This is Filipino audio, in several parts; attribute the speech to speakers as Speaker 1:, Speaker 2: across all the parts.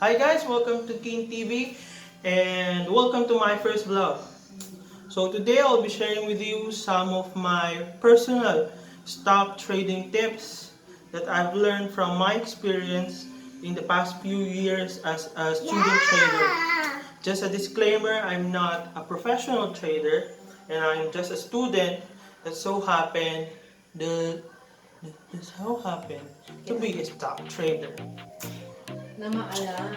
Speaker 1: Hi guys, welcome to Keen TV and welcome to my first vlog. So today I'll be sharing with you some of my personal stock trading tips that I've learned from my experience in the past few years as a student trader. Just a disclaimer, I'm not a professional trader and I'm just a student that so happened the to be a stock trader.
Speaker 2: Na maalam.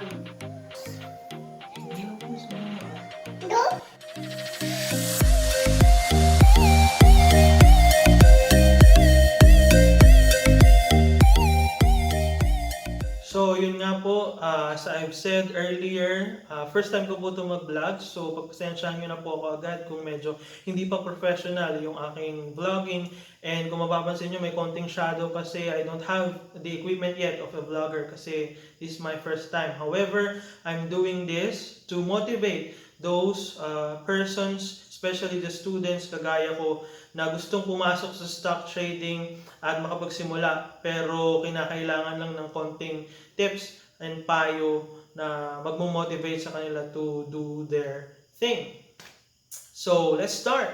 Speaker 1: So, yun nga po, as I've said earlier, first time ko po ito mag-vlog. So, pagpasensyahan nyo na po ako agad kung medyo hindi pa professional yung aking vlogging. And kung mapapansin nyo, may konting shadow kasi I don't have the equipment yet of a vlogger kasi this is my first time. However, I'm doing this to motivate those persons, especially the students kagaya ko, na gustong pumasok sa stock trading at makapagsimula pero kinakailangan lang ng konting tips and payo na magmo-motivate sa kanila to do their thing. So, let's start!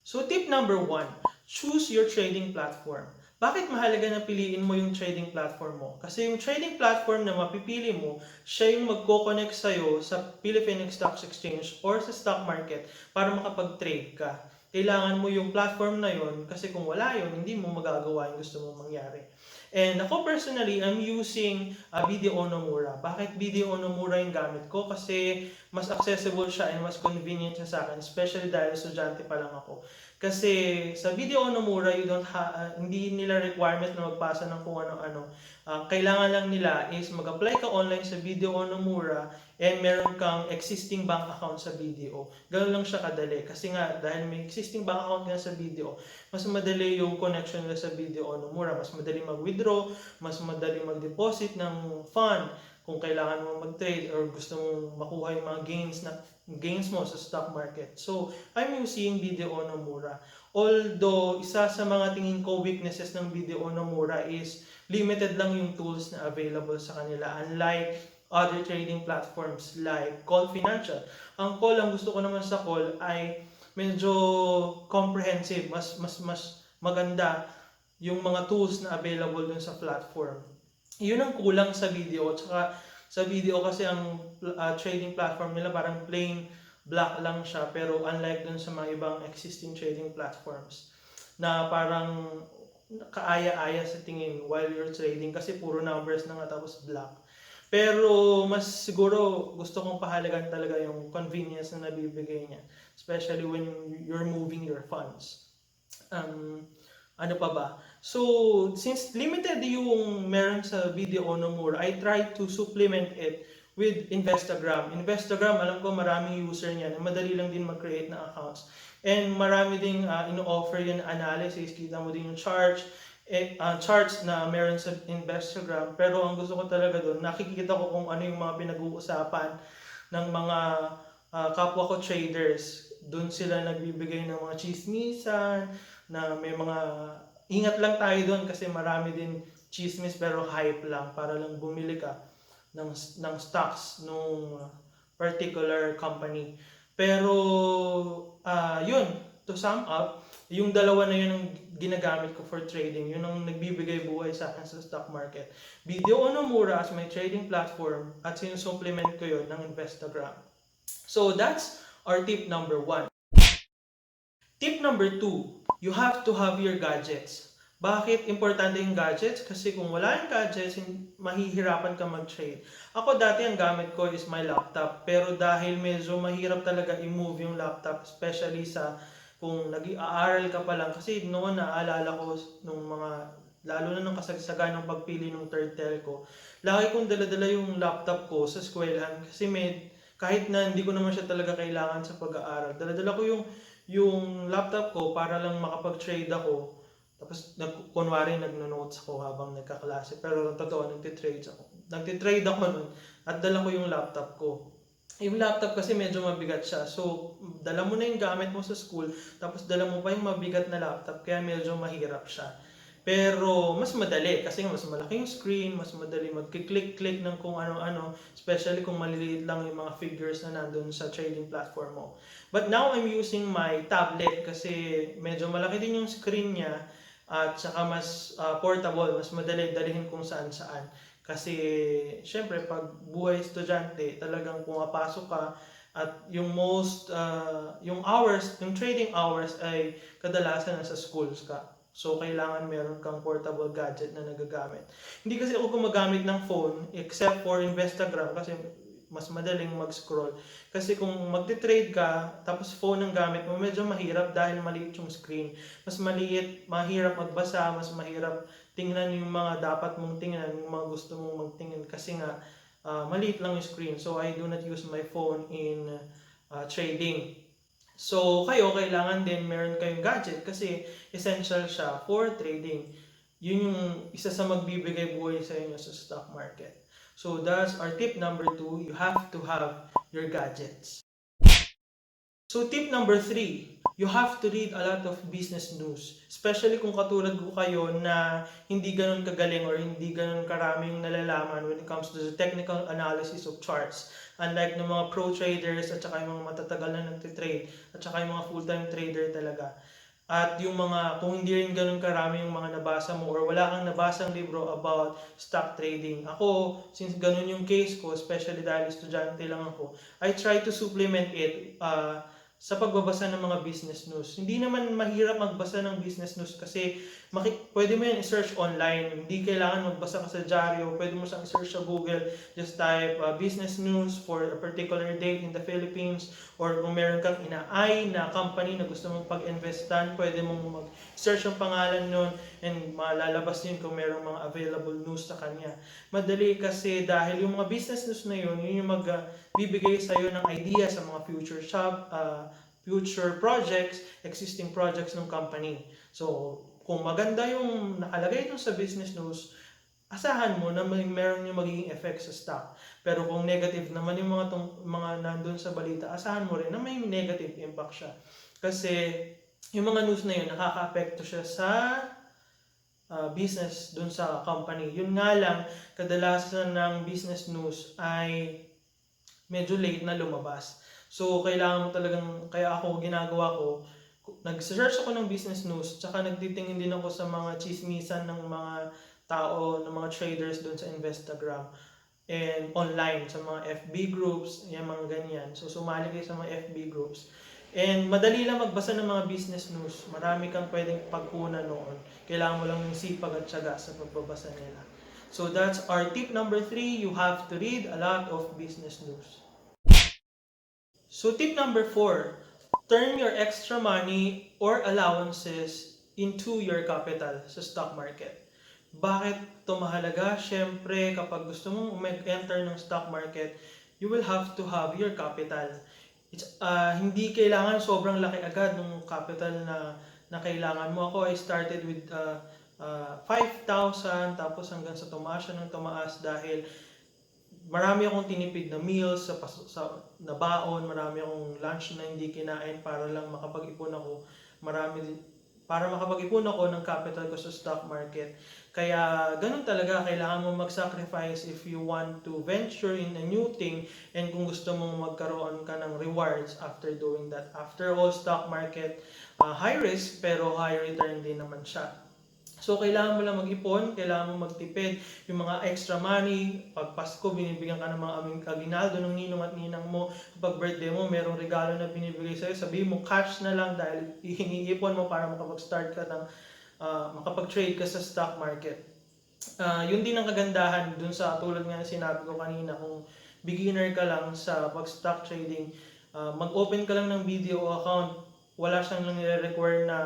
Speaker 1: So, tip number 1, choose your trading platform. Bakit mahalaga na piliin mo yung trading platform mo? Kasi yung trading platform na mapipili mo, siya yung magko-connect sa'yo sa Philippine Stock Exchange or sa stock market para makapag-trade ka. Kailangan mo yung platform na yon kasi kung wala yon, hindi mo magagawa yung gusto mong mangyari. And ako personally, I'm using Video Onomura. Bakit Video Onomura yung gamit ko? Kasi mas accessible siya and mas convenient siya sa akin, especially dahil estudyante pa lang ako. Kasi sa Video Onomura, hindi nila requirement na magpasa ng kung ano-ano. Kailangan lang nila is mag-apply ka online sa Video Onomura and meron kang existing bank account sa Video. Ganun lang siya kadali. Kasi nga, dahil may existing bank account nga sa Video, mas madali yung connection nila sa Video Onomura. Mas madali mag-withdraw, mas madali mag-deposit ng fund kung kailangan mo mag-trade or gusto mong makuha yung mga gains mo sa stock market. So, I'm using Video Onomura. Although, isa sa mga tingin ko weaknesses ng Video Onomura is limited lang yung tools na available sa kanila. Unlike other trading platforms like Call Financial. Ang Call, ang gusto ko naman sa Call ay medyo comprehensive, mas maganda yung mga tools na available dun sa platform. Yun ang kulang sa Video. Tsaka sa Video kasi ang trading platform nila parang plain black lang siya, pero unlike dun sa mga ibang existing trading platforms na parang kaaya-aya sa tingin while you're trading kasi puro numbers na nga tapos black. Pero mas siguro gusto kong pahalagan talaga yung convenience na nabibigay niya, especially when you're moving your funds. Ano pa ba? So, since limited yung meron sa Video Onomura, I try to supplement it with Instagram. Instagram, alam ko maraming user niyan. Madali lang din mag-create ng accounts. And marami ding ino-offer yan analysis. Kita mo din yung charts na meron sa Instagram. Pero ang gusto ko talaga doon, nakikita ko kung ano yung mga pinag-uusapan ng mga kapwa ko traders. Doon sila nagbibigay ng mga chismisan, na may mga ingat lang tayo doon kasi marami din chismis pero hype lang para lang bumili ka ng stocks nung particular company. Pero yun, to sum up, yung dalawa na yun ang ginagamit ko for trading. Yun ang nagbibigay buhay sa akin sa stock market. Video Onomura as my trading platform at sinusupplement ko yun ng Instagram. So that's our tip number 1. Tip number 2, you have to have your gadgets. Bakit importante yung gadgets? Kasi kung wala yung gadgets, mahihirapan ka mag-trade. Ako dati ang gamit ko is my laptop. Pero dahil medyo mahirap talaga i-move yung laptop, especially kung nag-aaral ka pa lang. Kasi noon naaalala ko nung lalo na nung kasagsagan ng pagpili ng third telco, lagi kong dala-dala yung laptop ko sa eskwelahan kasi kahit na hindi ko naman siya talaga kailangan sa pag-aaral. Dala-dala ko yung laptop ko para lang makapag-trade ako. Tapos kunwari nagno-notes ako habang nagkaklase. Pero totoo, nagtitrade ako. Nagtitrade ako nun at dala ko yung laptop ko. Yung laptop kasi medyo mabigat siya. So, dala mo na yung gamit mo sa school, tapos dala mo pa yung mabigat na laptop, kaya medyo mahirap siya. Pero mas madali kasi mas malaki yung screen, mas madali mag-click-click ng kung ano-ano, especially kung maliliit lang yung mga figures na nandun sa trading platform mo. But now I'm using my tablet kasi medyo malaki din yung screen niya at saka mas portable, mas madali dalhin kung saan-saan. Kasi syempre pag buhay estudyante, talagang pumapasok ka at yung yung hours, yung trading hours ay kadalasan nasa schools ka. So, kailangan meron kang portable gadget na nagagamit. Hindi kasi ako gumagamit ng phone except for Instagram kasi mas madaling mag-scroll. Kasi kung magte-trade ka, tapos phone ang gamit mo, medyo mahirap dahil maliit yung screen. Mas maliit, mahirap magbasa, mas mahirap tingnan yung mga dapat mong tingnan, yung mga gusto mong magtingin kasi nga maliit lang yung screen. So, I do not use my phone in trading. So, kayo, kailangan din meron kayong gadget kasi essential siya for trading. Yun yung isa sa magbibigay buhay sa inyo sa stock market. So, that's our tip number 2. You have to have your gadgets. So, tip number 3, you have to read a lot of business news. Especially kung katulad ko kayo na hindi ganun kagaling or hindi ganun karaming nalalaman when it comes to the technical analysis of charts. Unlike ng mga pro traders at saka yung mga matatagal na nagtitrade at saka yung mga full-time trader talaga. At yung mga, kung hindi rin ganun karami yung mga nabasa mo or wala kang nabasang libro about stock trading. Ako, since ganun yung case ko, especially dahil estudyante lang ako, I try to supplement it sa pagbabasa ng mga business news. Hindi naman mahirap magbasa ng business news kasi pwede mo yan i-search online. Hindi kailangan magbasa ka sa dyaryo. Pwede mo siyang i-search sa Google. Just type business news for a particular date in the Philippines, or kung meron kang ina-eye na company na gusto mong pag-investan, pwede mong mag-search ang pangalan nun and malalabas yun kung merong mga available news sa kanya. Madali kasi dahil yung mga business news na yun yung bibigay sa iyo ng idea sa mga future projects, existing projects ng company. So, kung maganda yung nakalagay dun sa business news, asahan mo na meron yung magiging effect sa stock. Pero kung negative naman yung mga nandun sa balita, asahan mo rin na may negative impact siya. Kasi yung mga news na yun, nakaka-apekto siya sa business dun sa company. Yun nga lang, kadalasan ng business news ay medyo late na lumabas. So, kailangan mo talagang, kaya ako, ginagawa ko, nag-search ako ng business news, tsaka nagtitingin din ako sa mga chismisan ng mga tao, ng mga traders doon sa Instagram and online, sa mga FB groups, yung mga ganyan. So, sumali kayo sa mga FB groups. And madali lang magbasa ng mga business news. Marami kang pwedeng pagkunan noon. Kailangan mo lang yung sipag at syaga sa pagbabasa nila. So that's our tip number 3. You have to read a lot of business news. So tip number 4. Turn your extra money or allowances into your capital sa stock market. Bakit ito mahalaga? Siyempre, kapag gusto mong mag-enter ng stock market, you will have to have your capital. Hindi kailangan sobrang laki agad ng capital na kailangan mo. Ako, I started with 5,000 tapos hanggang sa tumaas siya ng tumaas dahil marami akong tinipid na meals na baon, marami akong lunch na hindi kinain para lang makapag-ipon ako. Para makapag-ipon ako ng capital ko sa stock market. Kaya ganun talaga, kailangan mo mag-sacrifice if you want to venture in a new thing and kung gusto mong magkaroon ka ng rewards after doing that. After all, stock market, high risk pero high return din naman siya. So, kailangan mo lang mag-ipon, kailangan mo magtipid. Yung mga extra money, pag Pasko, binibigyan ka ng mga aming kaginaldo ng ninong at ninang mo. Kapag birthday mo, merong regalo na binibigay sa'yo. Sabihin mo, cash na lang dahil iniipon mo para makapag-start ka ng, makapag-trade ka sa stock market. Yun din ang kagandahan dun sa tulad nga na sinabi ko kanina, kung beginner ka lang sa pag-stock trading, mag-open ka lang ng video account, wala siyang nire-require na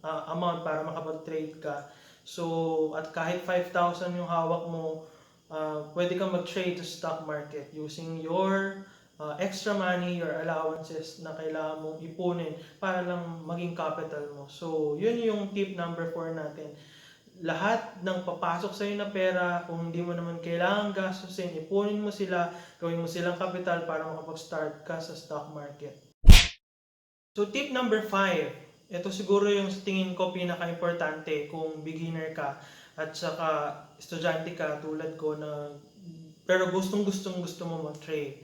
Speaker 1: amount para makapag-trade ka. So, at kahit 5,000 yung hawak mo, pwede kang mag-trade sa stock market using your extra money, your allowances na kailangan mong ipunin para lang maging capital mo. So, yun yung tip number 4 natin. Lahat ng papasok sa'yo na pera, kung hindi mo naman kailangan gastusin, ipunin mo sila, gawin mo silang capital para makapag-start ka sa stock market. So tip number 5, ito siguro yung sa tingin ko pinaka-importante kung beginner ka at saka estudyante ka tulad ko na pero gusto mo mag-trade.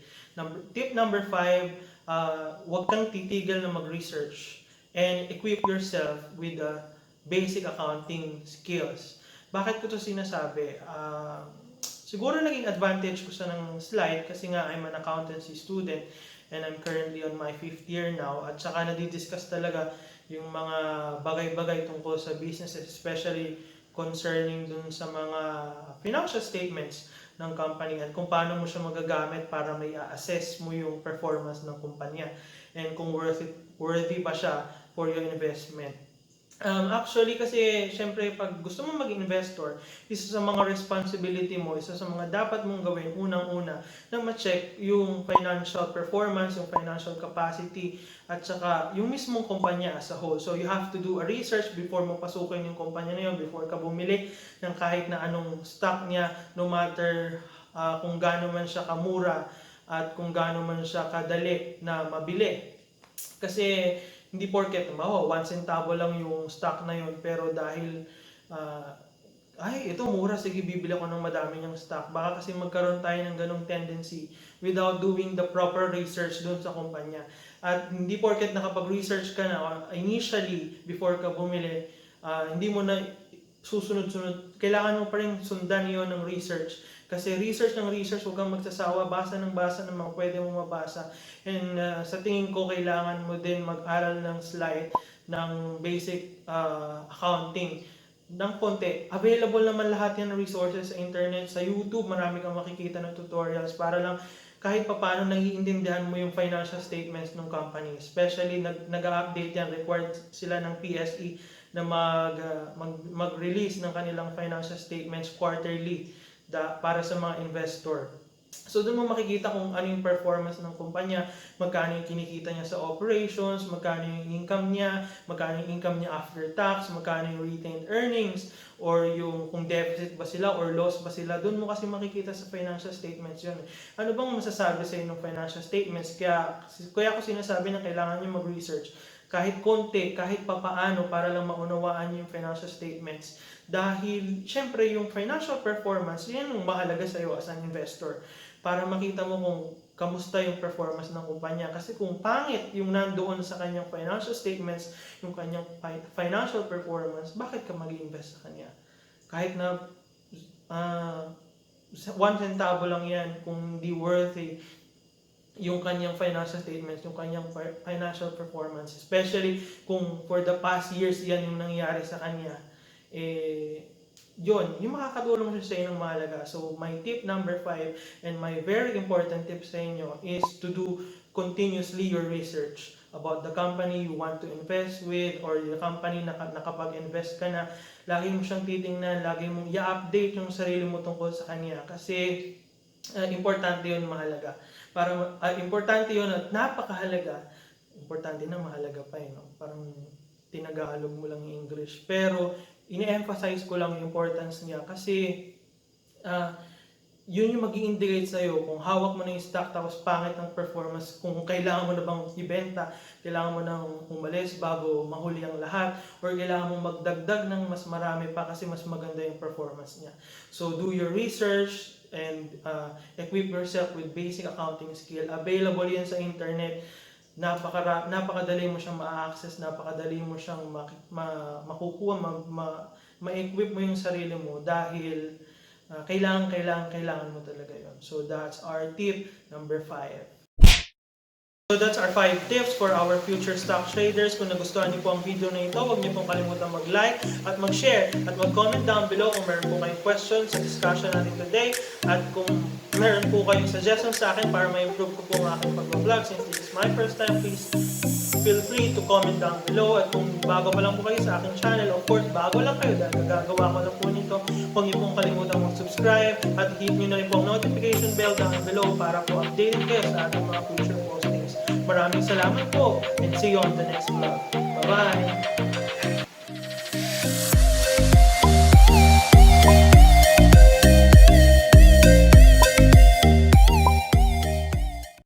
Speaker 1: Tip number 5, huwag kang titigil na mag-research and equip yourself with the basic accounting skills. Bakit ko to sinasabi? Siguro naging advantage ko sa ng slide kasi nga I'm an accountancy student and I'm currently on my 5th year now at saka nadidiscuss talaga yung mga bagay-bagay tungkol sa business especially concerning dun sa mga financial statements ng company at kung paano mo siya magagamit para may assess mo yung performance ng kumpanya and kung worthy ba siya for your investment. Actually kasi syempre pag gusto mo mag-investor, isa sa mga responsibility mo, isa sa mga dapat mong gawin unang-una na ma-check yung financial performance, yung financial capacity at saka yung mismong kumpanya as a whole. So you have to do a research before mo pasukin yung kumpanya na yun, before ka bumili ng kahit na anong stock niya, no matter kung gaano man siya kamura at kung gaano man siya kadali na mabili. Kasi hindi porket 1 centavo lang yung stock na yun pero dahil ay ito mura, sige bibili ako ng madami niyang stock. Baka kasi magkaroon tayo ng ganong tendency without doing the proper research doon sa kumpanya. At hindi porket nakapag-research ka na initially before ka bumili, hindi mo na susunod-sunod. Kailangan mo pa rin sundan yon ng research. Kasi research ng research, huwag kang magsasawa, basa ng mga pwede mo mabasa. And sa tingin ko, kailangan mo din mag-aral ng slide ng basic accounting ng konti. Available naman lahat yan ng resources sa internet, sa YouTube, marami kang makikita ng tutorials para lang kahit papaano naiintindihan mo yung financial statements ng company. Especially nag-update yan, required sila ng PSE na mag-release ng kanilang financial statements quarterly para sa mga investor. So doon mo makikita kung ano yung performance ng kumpanya, magkano yung kinikita niya sa operations, magkano yung income niya, magkano yung income niya after tax, magkano yung retained earnings, or yung kung deficit ba sila or loss ba sila. Doon mo kasi makikita sa financial statements yun. Ano bang masasabi sa inyo ng financial statements? Kaya ako sinasabi na kailangan niyo mag-research kahit konti, kahit papaano para lang maunawaan yung financial statements. Dahil, syempre, yung financial performance, yan yung mahalaga sa iyo as an investor. Para makita mo kung kamusta yung performance ng kumpanya. Kasi kung pangit yung nandoon sa kanyang financial statements, yung kanyang financial performance, bakit ka mag-invest sa kanya? Kahit na 1 centavo lang yan, kung hindi worthy yung kanyang financial statements, yung kanyang financial performance. Especially kung for the past years yan yung nangyari sa kanya. Yun, yung makakatulong siya sa inyo ng mahalaga. So, my tip number 5 and my very important tip sa inyo is to do continuously your research about the company you want to invest with or the company na nakapag-invest ka na. Lagi mo siyang titingnan, lagi mong i-update yung sarili mo tungkol sa kanya kasi importante yun, mahalaga. Importante yun at napakahalaga. Importante na mahalaga pa no? Parang tinagalog mo lang yung English. Pero ini-emphasize ko lang yung importance niya kasi yun yung mag-i-indicate sa'yo kung hawak mo na yung stock tapos pangit ng performance, kung kailangan mo na bang ibenta, kailangan mo nang umalis bago mahuli ang lahat, or kailangan mo magdagdag ng mas marami pa kasi mas maganda yung performance niya. So do your research and equip yourself with basic accounting skill. Available yan sa internet. Napakadali mo siyang ma-access, napakadali mo siyang makukuha, ma-equip mo yung sarili mo dahil kailangan mo talaga yon. So that's our tip number 5. So that's our 5 tips for our future stock traders. Kung nagustuhan niyo po ang video na ito, huwag niyo pong kalimutan mag-like at mag-share at mag-comment down below kung meron po kayong questions sa discussion natin today at kung meron po kayong suggestions sa akin para ma-improve ko po ang aking pag-vlog. Since this is my first time, please feel free to comment down below. At kung bago pa lang po kayo sa aking channel, of course, bago lang kayo dahil nagagawa ko lang po nito, huwag niyo pong kalimutan mag-subscribe at hit niyo na rin po ang notification bell down below para po updated kayo sa ating mga future postings. Maraming salamat po and see you on the next vlog. Bye-bye!